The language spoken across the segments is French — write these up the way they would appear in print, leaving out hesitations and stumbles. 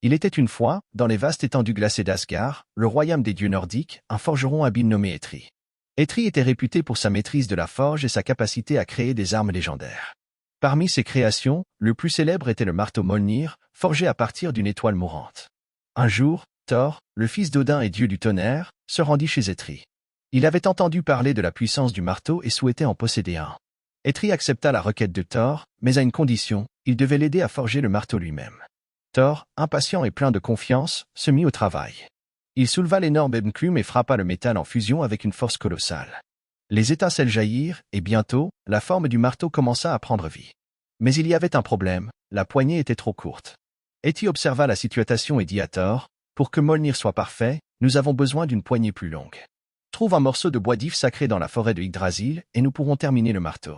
Il était une fois, dans les vastes étendues glacées d'Asgard, le royaume des dieux nordiques, un forgeron habile nommé Eitri. Eitri était réputé pour sa maîtrise de la forge et sa capacité à créer des armes légendaires. Parmi ses créations, le plus célèbre était le marteau Mjolnir, forgé à partir d'une étoile mourante. Un jour, Thor, le fils d'Odin et dieu du tonnerre, se rendit chez Eitri. Il avait entendu parler de la puissance du marteau et souhaitait en posséder un. Eitri accepta la requête de Thor, mais à une condition, il devait l'aider à forger le marteau lui-même. Thor, impatient et plein de confiance, se mit au travail. Il souleva l'énorme enclume et frappa le métal en fusion avec une force colossale. Les étincelles jaillirent, et bientôt, la forme du marteau commença à prendre vie. Mais il y avait un problème, la poignée était trop courte. Eitri observa la situation et dit à Thor, « Pour que Mjolnir soit parfait, nous avons besoin d'une poignée plus longue. Trouve un morceau de bois d'if sacré dans la forêt de Yggdrasil et nous pourrons terminer le marteau. »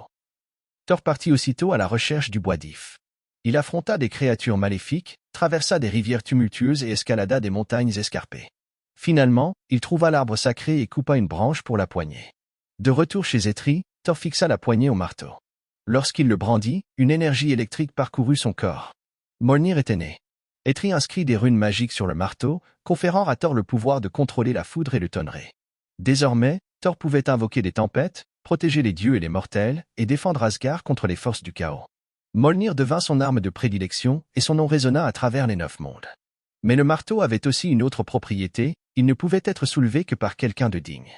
Thor partit aussitôt à la recherche du bois d'if. Il affronta des créatures maléfiques, traversa des rivières tumultueuses et escalada des montagnes escarpées. Finalement, il trouva l'arbre sacré et coupa une branche pour la poignée. De retour chez Eitri, Thor fixa la poignée au marteau. Lorsqu'il le brandit, une énergie électrique parcourut son corps. Mjolnir était né. Eitri inscrit des runes magiques sur le marteau, conférant à Thor le pouvoir de contrôler la foudre et le tonnerre. Désormais, Thor pouvait invoquer des tempêtes, protéger les dieux et les mortels, et défendre Asgard contre les forces du chaos. Mjolnir devint son arme de prédilection, et son nom résonna à travers les 9 mondes. Mais le marteau avait aussi une autre propriété, il ne pouvait être soulevé que par quelqu'un de digne.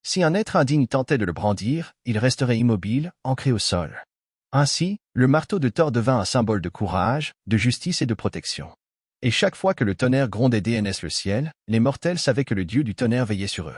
Si un être indigne tentait de le brandir, il resterait immobile, ancré au sol. Ainsi, le marteau de Thor devint un symbole de courage, de justice et de protection. Et chaque fois que le tonnerre grondait DNS le ciel, les mortels savaient que le dieu du tonnerre veillait sur eux.